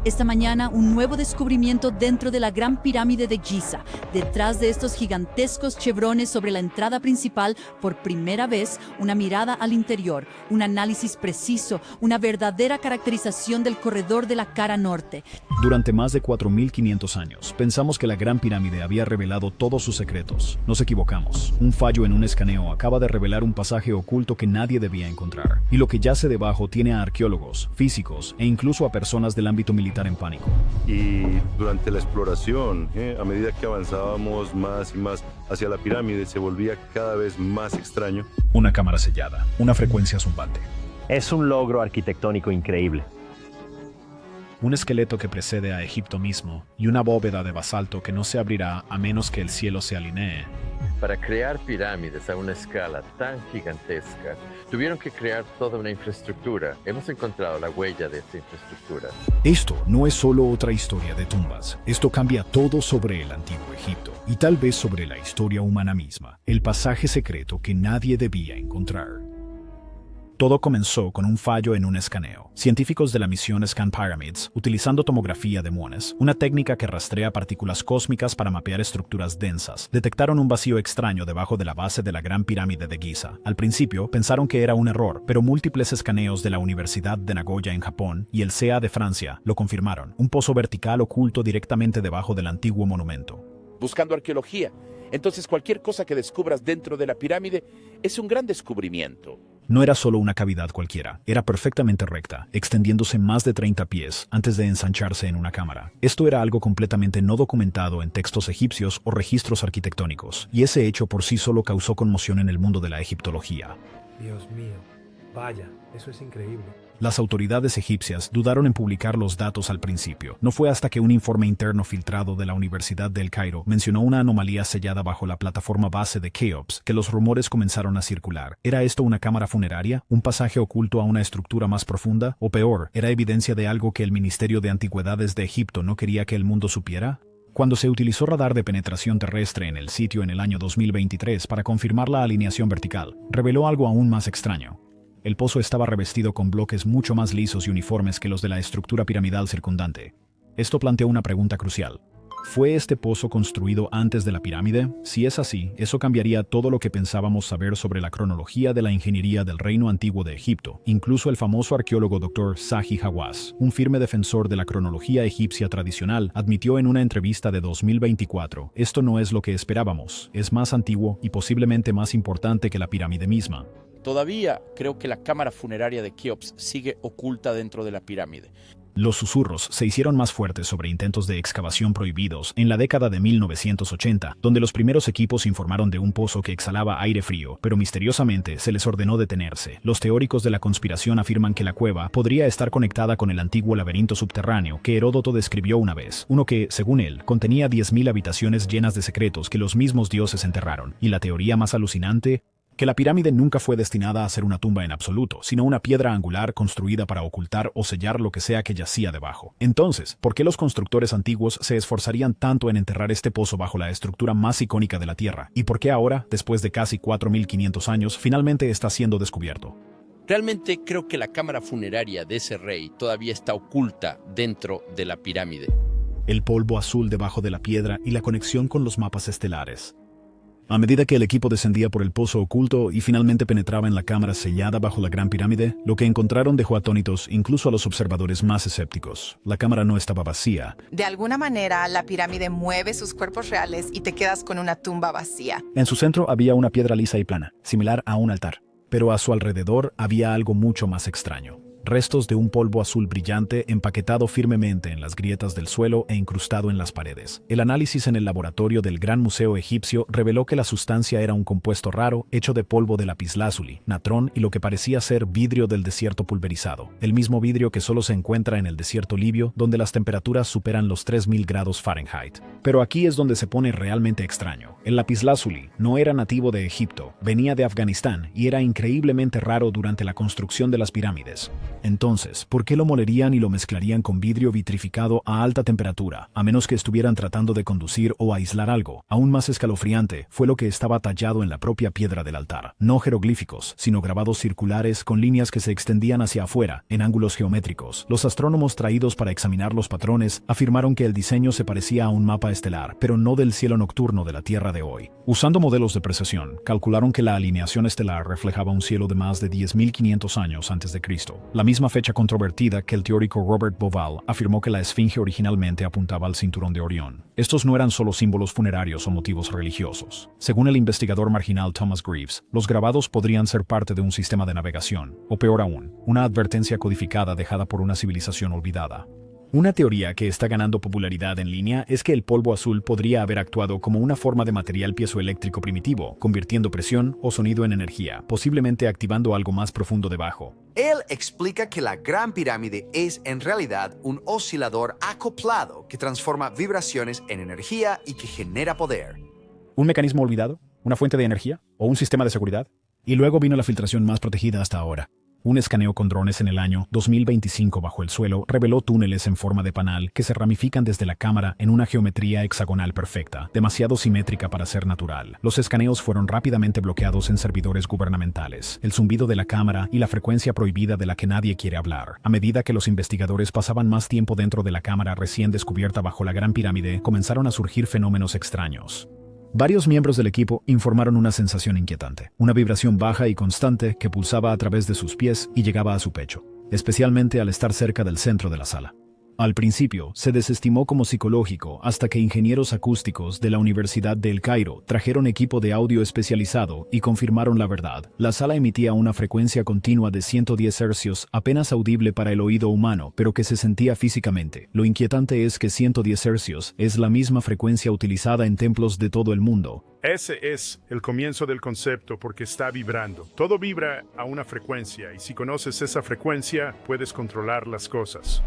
Esta mañana, un nuevo descubrimiento dentro de la Gran Pirámide de Giza. Detrás de estos gigantescos chevrones sobre la entrada principal, por primera vez, una mirada al interior, un análisis preciso, una verdadera caracterización del corredor de la cara norte. Durante más de 4.500 años, pensamos que la Gran Pirámide había revelado todos sus secretos. Nos equivocamos. Un fallo en un escaneo acaba de revelar un pasaje oculto que nadie debía encontrar. Y lo que yace debajo tiene a arqueólogos, físicos e incluso a personas del ámbito militar en pánico. Y durante la exploración, a medida que avanzábamos más y más hacia la pirámide, se volvía cada vez más extraño. Una cámara sellada, una frecuencia zumbante. Es un logro arquitectónico increíble. Un esqueleto que precede a Egipto mismo y una bóveda de basalto que no se abrirá a menos que el cielo se alinee. Para crear pirámides a una escala tan gigantesca, tuvieron que crear toda una infraestructura. Hemos encontrado la huella de esta infraestructura. Esto no es solo otra historia de tumbas. Esto cambia todo sobre el antiguo Egipto y tal vez sobre la historia humana misma. El pasaje secreto que nadie debía encontrar. Todo comenzó con un fallo en un escaneo. Científicos de la misión Scan Pyramids, utilizando tomografía de muones, una técnica que rastrea partículas cósmicas para mapear estructuras densas, detectaron un vacío extraño debajo de la base de la Gran Pirámide de Giza. Al principio pensaron que era un error, pero múltiples escaneos de la Universidad de Nagoya en Japón y el CEA de Francia lo confirmaron. Un pozo vertical oculto directamente debajo del antiguo monumento. Buscando arqueología. Entonces cualquier cosa que descubras dentro de la pirámide es un gran descubrimiento. No era solo una cavidad cualquiera, era perfectamente recta, extendiéndose más de 30 pies antes de ensancharse en una cámara. Esto era algo completamente no documentado en textos egipcios o registros arquitectónicos, y ese hecho por sí solo causó conmoción en el mundo de la egiptología. Dios mío, vaya, eso es increíble. Las autoridades egipcias dudaron en publicar los datos al principio. No fue hasta que un informe interno filtrado de la Universidad del Cairo mencionó una anomalía sellada bajo la plataforma base de Keops que los rumores comenzaron a circular. ¿Era esto una cámara funeraria? ¿Un pasaje oculto a una estructura más profunda? ¿O peor, era evidencia de algo que el Ministerio de Antigüedades de Egipto no quería que el mundo supiera? Cuando se utilizó radar de penetración terrestre en el sitio en el año 2023 para confirmar la alineación vertical, reveló algo aún más extraño. El pozo estaba revestido con bloques mucho más lisos y uniformes que los de la estructura piramidal circundante. Esto planteó una pregunta crucial. ¿Fue este pozo construido antes de la pirámide? Si es así, eso cambiaría todo lo que pensábamos saber sobre la cronología de la ingeniería del reino antiguo de Egipto. Incluso el famoso arqueólogo Dr. Zahi Hawass, un firme defensor de la cronología egipcia tradicional, admitió en una entrevista de 2024, esto no es lo que esperábamos, es más antiguo y posiblemente más importante que la pirámide misma. Todavía creo que la cámara funeraria de Keops sigue oculta dentro de la pirámide. Los susurros se hicieron más fuertes sobre intentos de excavación prohibidos en la década de 1980, donde los primeros equipos informaron de un pozo que exhalaba aire frío, pero misteriosamente se les ordenó detenerse. Los teóricos de la conspiración afirman que la cueva podría estar conectada con el antiguo laberinto subterráneo que Heródoto describió una vez, uno que, según él, contenía 10.000 habitaciones llenas de secretos que los mismos dioses enterraron. Y la teoría más alucinante, que la pirámide nunca fue destinada a ser una tumba en absoluto, sino una piedra angular construida para ocultar o sellar lo que sea que yacía debajo. Entonces, ¿por qué los constructores antiguos se esforzarían tanto en enterrar este pozo bajo la estructura más icónica de la Tierra? ¿Y por qué ahora, después de casi 4.500 años, finalmente está siendo descubierto? Realmente creo que la cámara funeraria de ese rey todavía está oculta dentro de la pirámide. El polvo azul debajo de la piedra y la conexión con los mapas estelares. A medida que el equipo descendía por el pozo oculto y finalmente penetraba en la cámara sellada bajo la Gran Pirámide, lo que encontraron dejó atónitos incluso a los observadores más escépticos. La cámara no estaba vacía. De alguna manera, la pirámide mueve sus cuerpos reales y te quedas con una tumba vacía. En su centro había una piedra lisa y plana, similar a un altar. Pero a su alrededor había algo mucho más extraño. Restos de un polvo azul brillante empaquetado firmemente en las grietas del suelo e incrustado en las paredes. El análisis en el laboratorio del Gran Museo Egipcio reveló que la sustancia era un compuesto raro hecho de polvo de lapislázuli, natrón y lo que parecía ser vidrio del desierto pulverizado. El mismo vidrio que solo se encuentra en el desierto libio, donde las temperaturas superan los 3.000 grados Fahrenheit. Pero aquí es donde se pone realmente extraño. El lapislázuli no era nativo de Egipto, venía de Afganistán y era increíblemente raro durante la construcción de las pirámides. Entonces, ¿por qué lo molerían y lo mezclarían con vidrio vitrificado a alta temperatura, a menos que estuvieran tratando de conducir o aislar algo? Aún más escalofriante fue lo que estaba tallado en la propia piedra del altar. No jeroglíficos, sino grabados circulares con líneas que se extendían hacia afuera, en ángulos geométricos. Los astrónomos traídos para examinar los patrones afirmaron que el diseño se parecía a un mapa estelar, pero no del cielo nocturno de la Tierra de hoy. Usando modelos de precisión, calcularon que la alineación estelar reflejaba un cielo de más de 10.500 años antes de Cristo. La misma fecha controvertida que el teórico Robert Bauval afirmó que la esfinge originalmente apuntaba al cinturón de Orión. Estos no eran solo símbolos funerarios o motivos religiosos. Según el investigador marginal Thomas Greaves, los grabados podrían ser parte de un sistema de navegación, o peor aún, una advertencia codificada dejada por una civilización olvidada. Una teoría que está ganando popularidad en línea es que el polvo azul podría haber actuado como una forma de material piezoeléctrico primitivo, convirtiendo presión o sonido en energía, posiblemente activando algo más profundo debajo. Él explica que la Gran Pirámide es en realidad un oscilador acoplado que transforma vibraciones en energía y que genera poder. ¿Un mecanismo olvidado? ¿Una fuente de energía? ¿O un sistema de seguridad? Y luego vino la filtración más protegida hasta ahora. Un escaneo con drones en el año 2025 bajo el suelo reveló túneles en forma de panal que se ramifican desde la cámara en una geometría hexagonal perfecta, demasiado simétrica para ser natural. Los escaneos fueron rápidamente bloqueados en servidores gubernamentales, el zumbido de la cámara y la frecuencia prohibida de la que nadie quiere hablar. A medida que los investigadores pasaban más tiempo dentro de la cámara recién descubierta bajo la Gran Pirámide, comenzaron a surgir fenómenos extraños. Varios miembros del equipo informaron una sensación inquietante, una vibración baja y constante que pulsaba a través de sus pies y llegaba a su pecho, especialmente al estar cerca del centro de la sala. Al principio, se desestimó como psicológico hasta que ingenieros acústicos de la Universidad de El Cairo trajeron equipo de audio especializado y confirmaron la verdad. La sala emitía una frecuencia continua de 110 Hz, apenas audible para el oído humano, pero que se sentía físicamente. Lo inquietante es que 110 Hz es la misma frecuencia utilizada en templos de todo el mundo. Ese es el comienzo del concepto porque está vibrando. Todo vibra a una frecuencia y si conoces esa frecuencia, puedes controlar las cosas.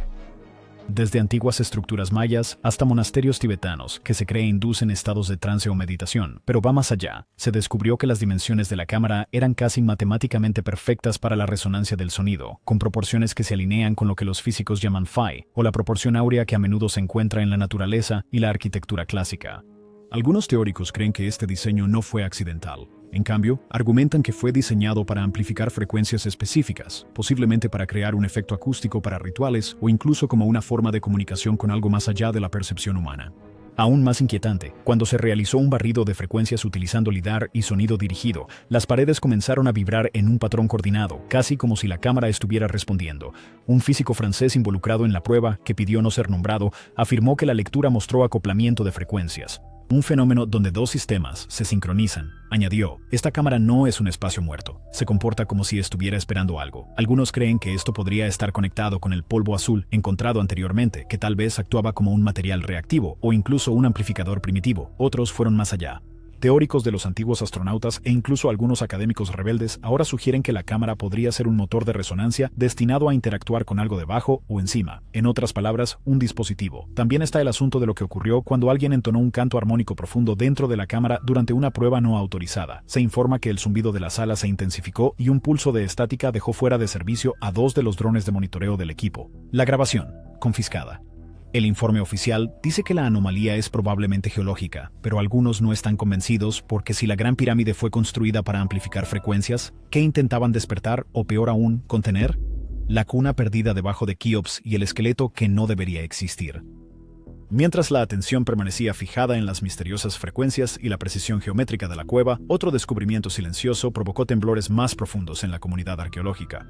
Desde antiguas estructuras mayas hasta monasterios tibetanos que se cree inducen estados de trance o meditación, pero va más allá. Se descubrió que las dimensiones de la cámara eran casi matemáticamente perfectas para la resonancia del sonido, con proporciones que se alinean con lo que los físicos llaman phi, o la proporción áurea que a menudo se encuentra en la naturaleza y la arquitectura clásica. Algunos teóricos creen que este diseño no fue accidental. En cambio, argumentan que fue diseñado para amplificar frecuencias específicas, posiblemente para crear un efecto acústico para rituales o incluso como una forma de comunicación con algo más allá de la percepción humana. Aún más inquietante, cuando se realizó un barrido de frecuencias utilizando lidar y sonido dirigido, las paredes comenzaron a vibrar en un patrón coordinado, casi como si la cámara estuviera respondiendo. Un físico francés involucrado en la prueba, que pidió no ser nombrado, afirmó que la lectura mostró acoplamiento de frecuencias. Un fenómeno donde dos sistemas se sincronizan. Añadió, esta cámara no es un espacio muerto. Se comporta como si estuviera esperando algo. Algunos creen que esto podría estar conectado con el polvo azul encontrado anteriormente, que tal vez actuaba como un material reactivo o incluso un amplificador primitivo. Otros fueron más allá. Teóricos de los antiguos astronautas e incluso algunos académicos rebeldes ahora sugieren que la cámara podría ser un motor de resonancia destinado a interactuar con algo debajo o encima. En otras palabras, un dispositivo. También está el asunto de lo que ocurrió cuando alguien entonó un canto armónico profundo dentro de la cámara durante una prueba no autorizada. Se informa que el zumbido de la sala se intensificó y un pulso de estática dejó fuera de servicio a 2 de los drones de monitoreo del equipo. La grabación, confiscada. El informe oficial dice que la anomalía es probablemente geológica, pero algunos no están convencidos porque si la Gran Pirámide fue construida para amplificar frecuencias, ¿qué intentaban despertar o peor aún, contener? La cuna perdida debajo de Keops y el esqueleto que no debería existir. Mientras la atención permanecía fijada en las misteriosas frecuencias y la precisión geométrica de la cueva, otro descubrimiento silencioso provocó temblores más profundos en la comunidad arqueológica.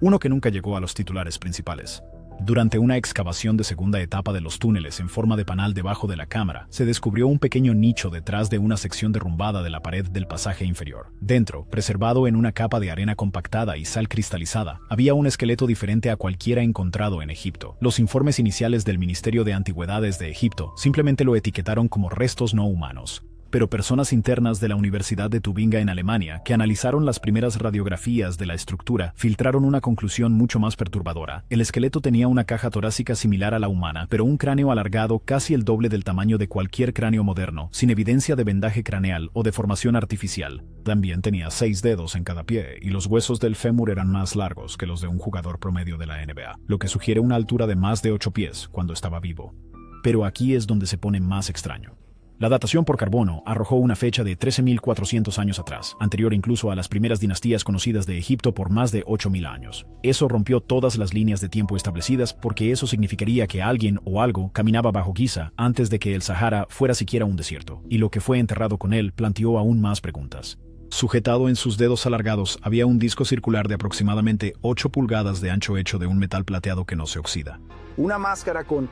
Uno que nunca llegó a los titulares principales. Durante una excavación de segunda etapa de los túneles en forma de panal debajo de la cámara, se descubrió un pequeño nicho detrás de una sección derrumbada de la pared del pasaje inferior. Dentro, preservado en una capa de arena compactada y sal cristalizada, había un esqueleto diferente a cualquiera encontrado en Egipto. Los informes iniciales del Ministerio de Antigüedades de Egipto simplemente lo etiquetaron como restos no humanos. Pero personas internas de la Universidad de Tubinga en Alemania, que analizaron las primeras radiografías de la estructura, filtraron una conclusión mucho más perturbadora. El esqueleto tenía una caja torácica similar a la humana, pero un cráneo alargado casi el doble del tamaño de cualquier cráneo moderno, sin evidencia de vendaje craneal o deformación artificial. También tenía 6 dedos en cada pie, y los huesos del fémur eran más largos que los de un jugador promedio de la NBA, lo que sugiere una altura de más de 8 pies cuando estaba vivo. Pero aquí es donde se pone más extraño. La datación por carbono arrojó una fecha de 13.400 años atrás, anterior incluso a las primeras dinastías conocidas de Egipto por más de 8.000 años. Eso rompió todas las líneas de tiempo establecidas porque eso significaría que alguien o algo caminaba bajo Giza antes de que el Sahara fuera siquiera un desierto, y lo que fue enterrado con él planteó aún más preguntas. Sujetado en sus dedos alargados había un disco circular de aproximadamente 8 pulgadas de ancho hecho de un metal plateado que no se oxida. Una máscara con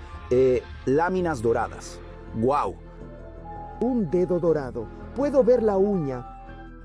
láminas doradas. ¡Guau! Un dedo dorado. Puedo ver la uña.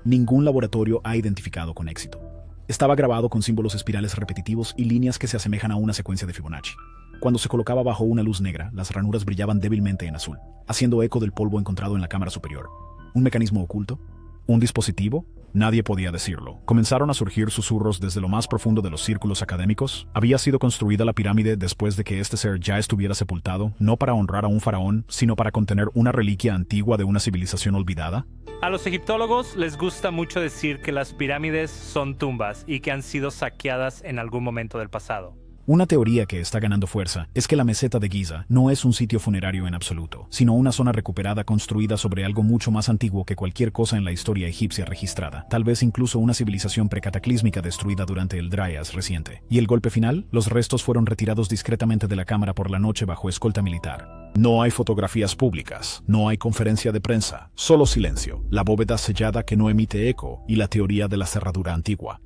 Ningún laboratorio ha identificado con éxito. Estaba grabado con símbolos espirales repetitivos y líneas que se asemejan a una secuencia de Fibonacci. Cuando se colocaba bajo una luz negra, las ranuras brillaban débilmente en azul, haciendo eco del polvo encontrado en la cámara superior. ¿Un mecanismo oculto? ¿Un dispositivo? Nadie podía decirlo. Comenzaron a surgir susurros desde lo más profundo de los círculos académicos. ¿Había sido construida la pirámide después de que este ser ya estuviera sepultado, no para honrar a un faraón, sino para contener una reliquia antigua de una civilización olvidada? A los egiptólogos les gusta mucho decir que las pirámides son tumbas y que han sido saqueadas en algún momento del pasado. Una teoría que está ganando fuerza es que la meseta de Giza no es un sitio funerario en absoluto, sino una zona recuperada construida sobre algo mucho más antiguo que cualquier cosa en la historia egipcia registrada, tal vez incluso una civilización precataclísmica destruida durante el Dryas reciente. ¿Y el golpe final? Los restos fueron retirados discretamente de la cámara por la noche bajo escolta militar. No hay fotografías públicas, no hay conferencia de prensa, solo silencio, la bóveda sellada que no emite eco y la teoría de la cerradura antigua.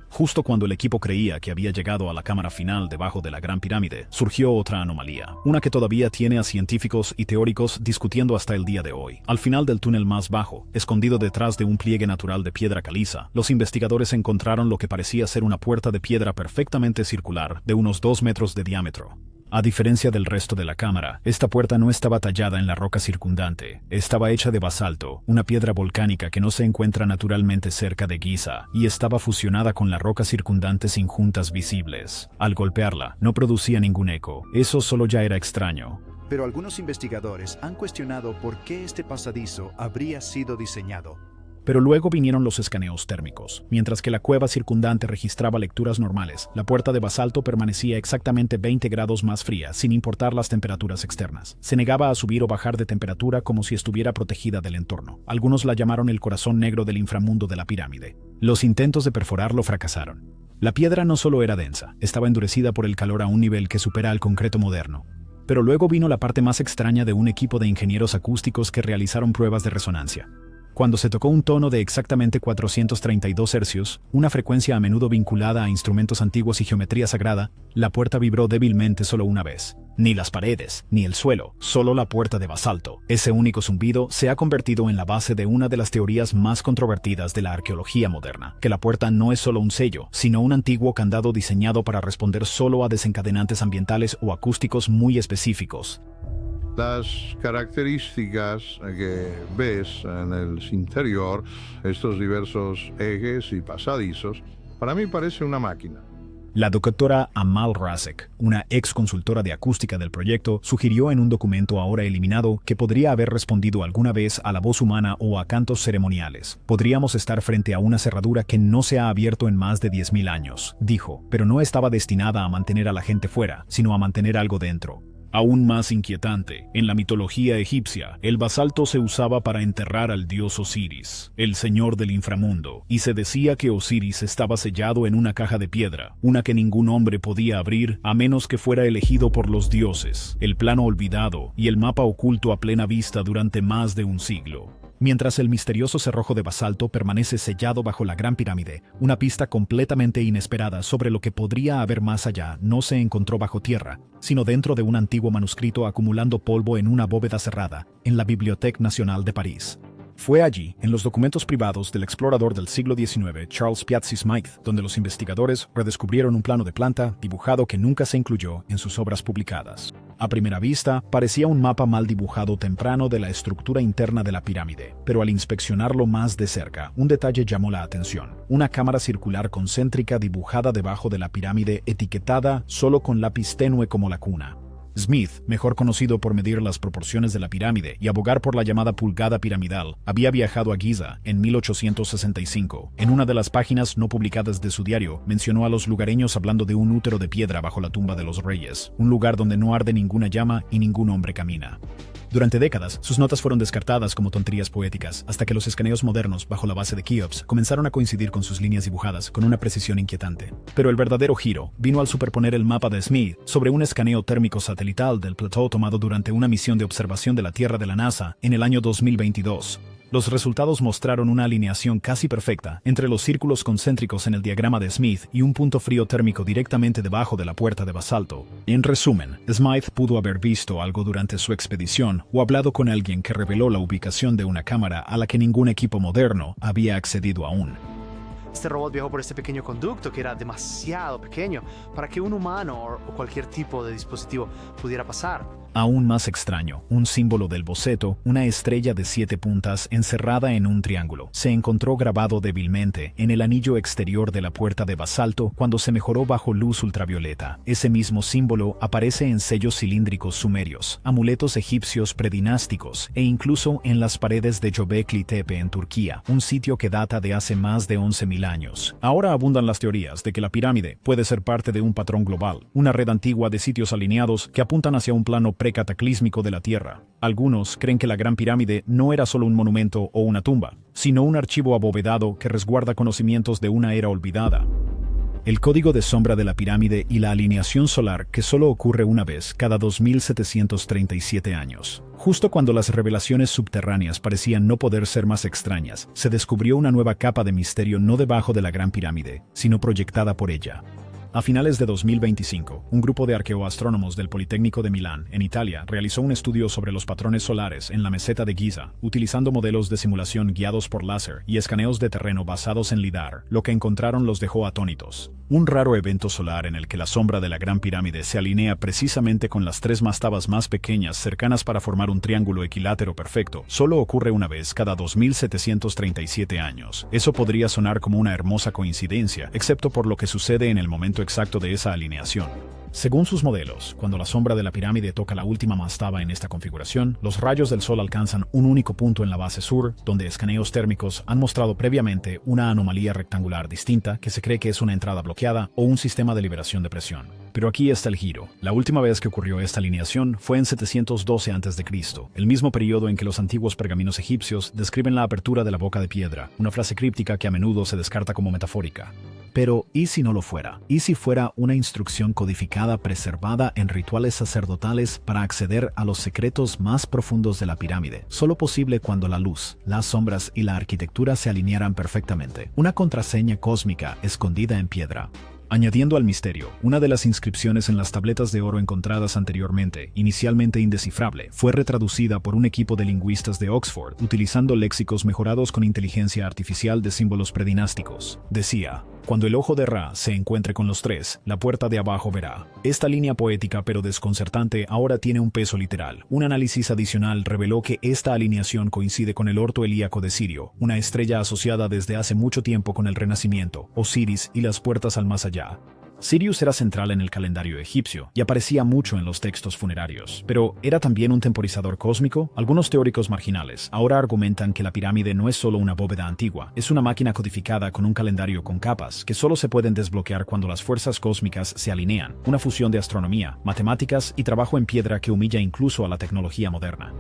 Justo cuando el equipo creía que había llegado a la cámara final debajo de la Gran Pirámide, surgió otra anomalía, una que todavía tiene a científicos y teóricos discutiendo hasta el día de hoy. Al final del túnel más bajo, escondido detrás de un pliegue natural de piedra caliza, los investigadores encontraron lo que parecía ser una puerta de piedra perfectamente circular, de unos 2 metros de diámetro. A diferencia del resto de la cámara, esta puerta no estaba tallada en la roca circundante, estaba hecha de basalto, una piedra volcánica que no se encuentra naturalmente cerca de Giza, y estaba fusionada con la roca circundante sin juntas visibles. Al golpearla, no producía ningún eco, eso solo ya era extraño. Pero algunos investigadores han cuestionado por qué este pasadizo habría sido diseñado. Pero luego vinieron los escaneos térmicos. Mientras que la cueva circundante registraba lecturas normales, la puerta de basalto permanecía exactamente 20 grados más fría, sin importar las temperaturas externas. Se negaba a subir o bajar de temperatura como si estuviera protegida del entorno. Algunos la llamaron el corazón negro del inframundo de la pirámide. Los intentos de perforarlo fracasaron. La piedra no solo era densa, estaba endurecida por el calor a un nivel que supera al concreto moderno. Pero luego vino la parte más extraña de un equipo de ingenieros acústicos que realizaron pruebas de resonancia. Cuando se tocó un tono de exactamente 432 hercios, una frecuencia a menudo vinculada a instrumentos antiguos y geometría sagrada, la puerta vibró débilmente solo una vez. Ni las paredes, ni el suelo, solo la puerta de basalto. Ese único zumbido se ha convertido en la base de una de las teorías más controvertidas de la arqueología moderna, que la puerta no es solo un sello, sino un antiguo candado diseñado para responder solo a desencadenantes ambientales o acústicos muy específicos. Las características que ves en el interior, estos diversos ejes y pasadizos, para mí parece una máquina. La doctora Amal Razek, una ex consultora de acústica del proyecto, sugirió en un documento ahora eliminado que podría haber respondido alguna vez a la voz humana o a cantos ceremoniales. Podríamos estar frente a una cerradura que no se ha abierto en más de 10.000 años, dijo, pero no estaba destinada a mantener a la gente fuera, sino a mantener algo dentro. Aún más inquietante, en la mitología egipcia, el basalto se usaba para enterrar al dios Osiris, el señor del inframundo, y se decía que Osiris estaba sellado en una caja de piedra, una que ningún hombre podía abrir a menos que fuera elegido por los dioses, el plano olvidado y el mapa oculto a plena vista durante más de un siglo. Mientras el misterioso cerrojo de basalto permanece sellado bajo la Gran Pirámide, una pista completamente inesperada sobre lo que podría haber más allá no se encontró bajo tierra, sino dentro de un antiguo manuscrito acumulando polvo en una bóveda cerrada, en la Bibliothèque Nationale de París. Fue allí, en los documentos privados del explorador del siglo XIX, Charles Piazzi Smythe, donde los investigadores redescubrieron un plano de planta dibujado que nunca se incluyó en sus obras publicadas. A primera vista, parecía un mapa mal dibujado temprano de la estructura interna de la pirámide, pero al inspeccionarlo más de cerca, un detalle llamó la atención. Una cámara circular concéntrica dibujada debajo de la pirámide, etiquetada solo con lápiz tenue como la cuna. Smith, mejor conocido por medir las proporciones de la pirámide y abogar por la llamada pulgada piramidal, había viajado a Giza en 1865. En una de las páginas no publicadas de su diario, mencionó a los lugareños hablando de un útero de piedra bajo la tumba de los reyes, un lugar donde no arde ninguna llama y ningún hombre camina. Durante décadas, sus notas fueron descartadas como tonterías poéticas, hasta que los escaneos modernos bajo la base de Keops comenzaron a coincidir con sus líneas dibujadas con una precisión inquietante. Pero el verdadero giro vino al superponer el mapa de Smith sobre un escaneo térmico satelital del plató tomado durante una misión de observación de la Tierra de la NASA en el año 2022. Los resultados mostraron una alineación casi perfecta entre los círculos concéntricos en el diagrama de Smith y un punto frío térmico directamente debajo de la puerta de basalto. En resumen, Smith pudo haber visto algo durante su expedición o hablado con alguien que reveló la ubicación de una cámara a la que ningún equipo moderno había accedido aún. Este robot viajó por este pequeño conducto que era demasiado pequeño para que un humano o cualquier tipo de dispositivo pudiera pasar. Aún más extraño, un símbolo del boceto, una estrella de 7 puntas encerrada en un triángulo, se encontró grabado débilmente en el anillo exterior de la puerta de basalto cuando se mejoró bajo luz ultravioleta. Ese mismo símbolo aparece en sellos cilíndricos sumerios, amuletos egipcios predinásticos e incluso en las paredes de Göbekli Tepe en Turquía, un sitio que data de hace más de 11.000 años. Ahora abundan las teorías de que la pirámide puede ser parte de un patrón global, una red antigua de sitios alineados que apuntan hacia un plano precataclísmico de la Tierra. Algunos creen que la Gran Pirámide no era solo un monumento o una tumba, sino un archivo abovedado que resguarda conocimientos de una era olvidada. El código de sombra de la pirámide y la alineación solar que solo ocurre una vez cada 2737 años. Justo cuando las revelaciones subterráneas parecían no poder ser más extrañas, se descubrió una nueva capa de misterio no debajo de la Gran Pirámide, sino proyectada por ella. A finales de 2025, un grupo de arqueoastrónomos del Politécnico de Milán, en Italia, realizó un estudio sobre los patrones solares en la meseta de Giza, utilizando modelos de simulación guiados por láser y escaneos de terreno basados en LIDAR. Lo que encontraron los dejó atónitos. Un raro evento solar en el que la sombra de la Gran Pirámide se alinea precisamente con las 3 mastabas más pequeñas cercanas para formar un triángulo equilátero perfecto, solo ocurre una vez cada 2737 años. Eso podría sonar como una hermosa coincidencia, excepto por lo que sucede en el momento exacto de esa alineación. Según sus modelos, cuando la sombra de la pirámide toca la última mastaba en esta configuración, los rayos del sol alcanzan un único punto en la base sur, donde escaneos térmicos han mostrado previamente una anomalía rectangular distinta que se cree que es una entrada bloqueada o un sistema de liberación de presión. Pero aquí está el giro. La última vez que ocurrió esta alineación fue en 712 a.C., el mismo periodo en que los antiguos pergaminos egipcios describen la apertura de la boca de piedra, una frase críptica que a menudo se descarta como metafórica. Pero, ¿y si no lo fuera? ¿Y si fuera una instrucción codificada preservada en rituales sacerdotales para acceder a los secretos más profundos de la pirámide? Solo posible cuando la luz, las sombras y la arquitectura se alinearan perfectamente. Una contraseña cósmica escondida en piedra. Añadiendo al misterio, una de las inscripciones en las tabletas de oro encontradas anteriormente, inicialmente indescifrable, fue retraducida por un equipo de lingüistas de Oxford, utilizando léxicos mejorados con inteligencia artificial de símbolos predinásticos. Decía: cuando el ojo de Ra se encuentre con los 3, la puerta de abajo verá. Esta línea poética pero desconcertante ahora tiene un peso literal. Un análisis adicional reveló que esta alineación coincide con el orto helíaco de Sirio, una estrella asociada desde hace mucho tiempo con el Renacimiento, Osiris y las puertas al más allá. Sirius era central en el calendario egipcio y aparecía mucho en los textos funerarios, pero ¿era también un temporizador cósmico? Algunos teóricos marginales ahora argumentan que la pirámide no es solo una bóveda antigua, es una máquina codificada con un calendario con capas que solo se pueden desbloquear cuando las fuerzas cósmicas se alinean, una fusión de astronomía, matemáticas y trabajo en piedra que humilla incluso a la tecnología moderna.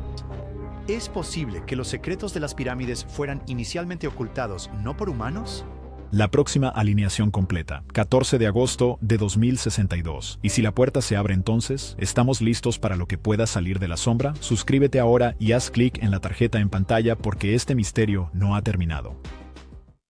¿Es posible que los secretos de las pirámides fueran inicialmente ocultados no por humanos? La próxima alineación completa, 14 de agosto de 2062. Y si la puerta se abre entonces, ¿estamos listos para lo que pueda salir de la sombra? Suscríbete ahora y haz clic en la tarjeta en pantalla porque este misterio no ha terminado.